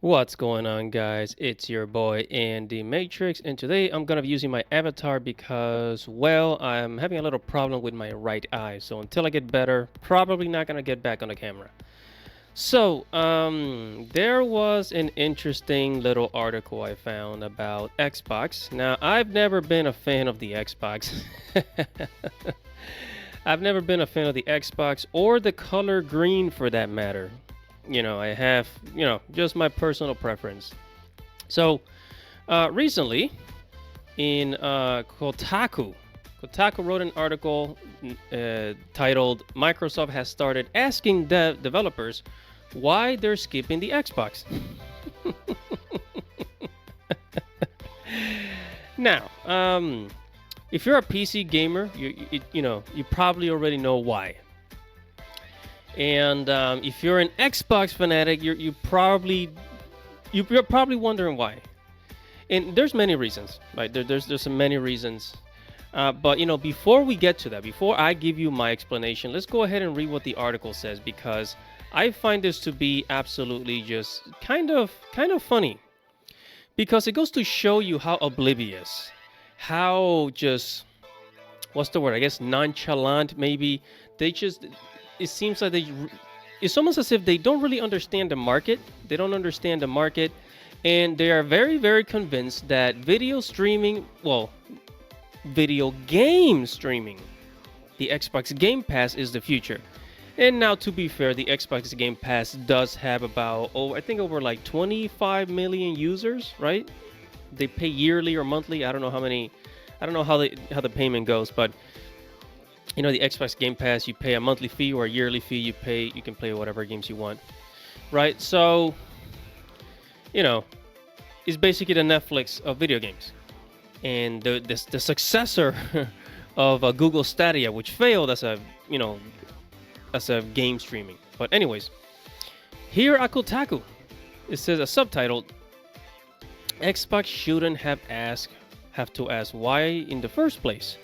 What's going on, guys? It's your boy Andy Matrix, and today I'm gonna be using my avatar because, well, I'm having a little problem with my right eye. So until I get better, probably not gonna get back on the camera. So, there was an interesting little article I found about Xbox. Now, I've never been a fan of the Xbox. I've never been a fan of the Xbox or the color green for that matter. I have, just my personal preference. So, recently in Kotaku wrote an article titled Microsoft has started asking developers why they're skipping the Xbox. Now, if you're a PC gamer, you probably already know why. And if you're an Xbox fanatic, you're probably wondering why. And there's many reasons, right? There's so many reasons. But before we get to that, before I give you my explanation, let's go ahead and read what the article says because I find this to be absolutely just kind of funny because it goes to show you how oblivious, how just what's the word? I guess nonchalant maybe. They just it seems like it's almost as if they don't really understand the market. They don't understand the market, and they are very, very convinced that video game streaming, the Xbox Game Pass is the future. And now, to be fair, the Xbox Game Pass does have about, I think over like 25 million users, right? They pay yearly or monthly. I don't know how many. I don't know how the payment goes, but the Xbox Game Pass, you pay a monthly fee or a yearly fee. You can play whatever games you want, right? So, it's basically the Netflix of video games, and the successor of Google Stadia, which failed as a game streaming. But anyways, here at Kotaku, it says a subtitle: Xbox shouldn't have to ask why in the first place.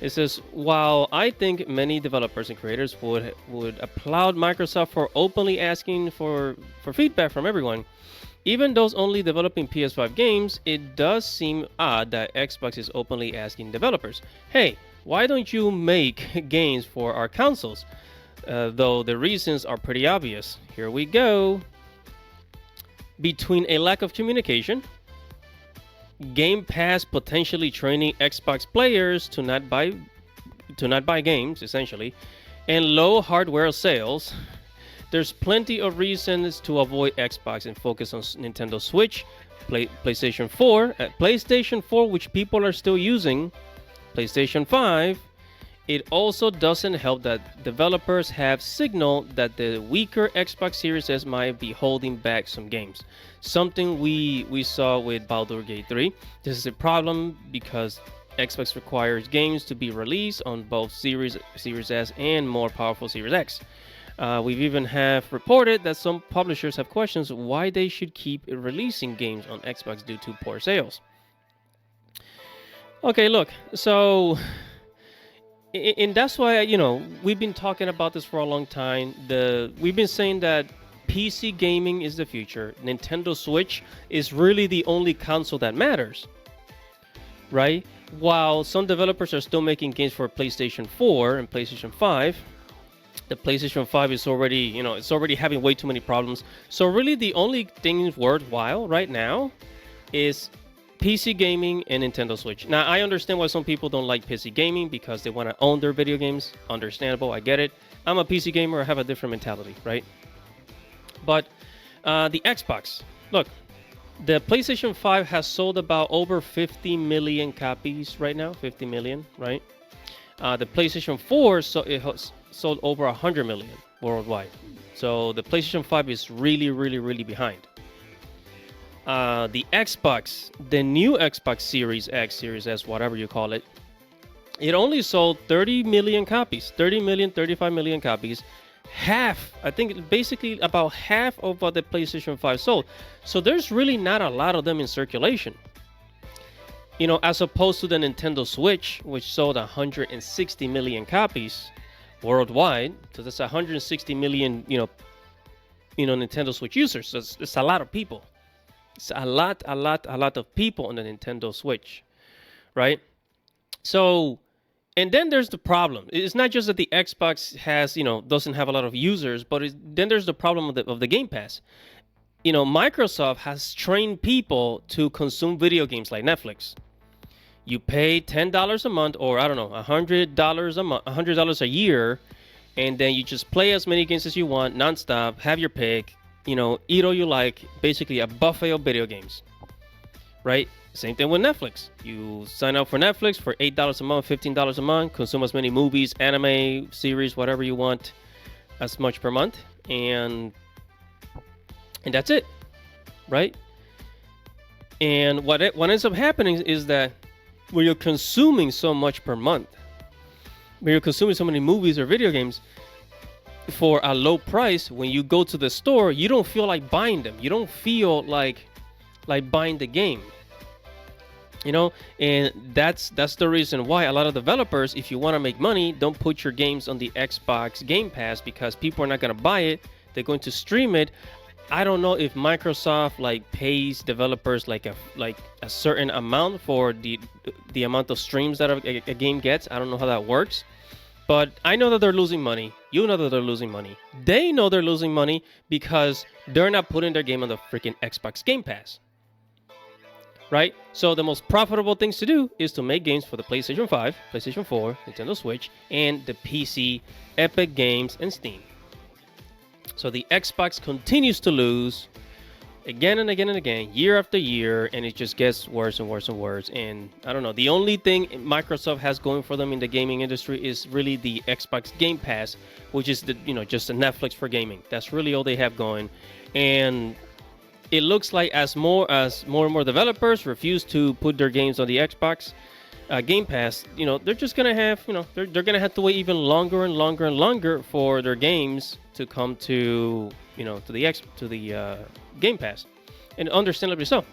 It says, while I think many developers and creators would applaud Microsoft for openly asking for feedback from everyone, even those only developing PS5 games, it does seem odd that Xbox is openly asking developers, hey, why don't you make games for our consoles? Though the reasons are pretty obvious. Here we go. Between a lack of communication, Game Pass potentially training Xbox players to not buy games, essentially, and low hardware sales, there's plenty of reasons to avoid Xbox and focus on Nintendo Switch, PlayStation 4, which people are still using, PlayStation 5. It also doesn't help that developers have signaled that the weaker Xbox Series S might be holding back some games. Something we saw with Baldur's Gate 3. This is a problem because Xbox requires games to be released on both Series S and more powerful Series X. We've even have reported that some publishers have questions why they should keep releasing games on Xbox due to poor sales. Okay, look, so and that's why we've been talking about this for a long time. We've been saying that PC gaming is the future. Nintendo Switch is really the only console that matters, right? While some developers are still making games for PlayStation 4 and PlayStation 5, the PlayStation 5 is already, it's already having way too many problems. So really the only thing worthwhile right now is PC gaming and Nintendo Switch. Now, I understand why some people don't like PC gaming because they want to own their video games. Understandable, I get it. I'm a PC gamer, I have a different mentality, right? But the Xbox, look, the PlayStation 5 has sold about over 50 million copies right now, 50 million, right? The PlayStation 4, it has sold over 100 million worldwide. So the PlayStation 5 is really, really, really behind. The Xbox, the new Xbox Series X, Series S, whatever you call it, it only sold 30 million copies, 30 million, 35 million copies. Half, I think basically about half of what the PlayStation 5 sold. So there's really not a lot of them in circulation. As opposed to the Nintendo Switch, which sold 160 million copies worldwide. So that's 160 million, Nintendo Switch users. So it's a lot of people, It's a lot of people on the Nintendo Switch, right? So, and then there's the problem. It's not just that the Xbox has, doesn't have a lot of users, but then there's the problem of the Game Pass. Microsoft has trained people to consume video games like Netflix. You pay $10 a month, or I don't know, $100 a month, $100 a year, and then you just play as many games as you want, nonstop, have your pick, eat all you like, basically a buffet of video games, right? Same thing with Netflix. You sign up for Netflix for $8 a month, $15 a month, consume as many movies, anime, series, whatever you want, as much per month, and that's it, right? And what ends up happening is that when you're consuming so much per month, when you're consuming so many movies or video games for a low price, when you go to the store, you don't feel like buying them. You don't feel like buying the game. And that's the reason why a lot of developers, if you want to make money, don't put your games on the Xbox Game Pass, because people are not going to buy it. They're going to stream it. I don't know if Microsoft pays developers like a certain amount for the amount of streams that a game gets. I don't know how that works, but I know that they're losing money. You know that they're losing money. They know they're losing money because they're not putting their game on the freaking Xbox Game Pass, right? So the most profitable things to do is to make games for the PlayStation 5, PlayStation 4, Nintendo Switch, and the PC, Epic Games, and Steam. So the Xbox continues to lose again and again and again, year after year, and it just gets worse and worse and worse. And I don't know, the only thing Microsoft has going for them in the gaming industry is really the Xbox Game Pass, which is just a Netflix for gaming. That's really all they have going. And it looks like as more and more developers refuse to put their games on the Xbox Game Pass, they're just gonna have, they're gonna have to wait even longer and longer and longer for their games to come to the Game Pass, and understandably so.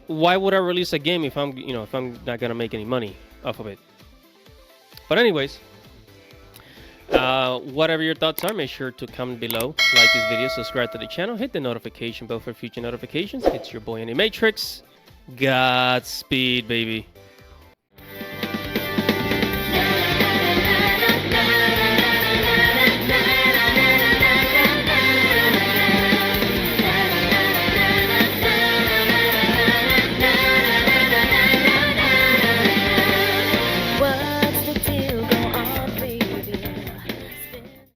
Why would I release a game if I'm not gonna make any money off of it? But anyways, whatever your thoughts are, make sure to comment below, like this video, subscribe to the channel, hit the notification bell for future notifications. It's your boy Animatrix. Godspeed, baby.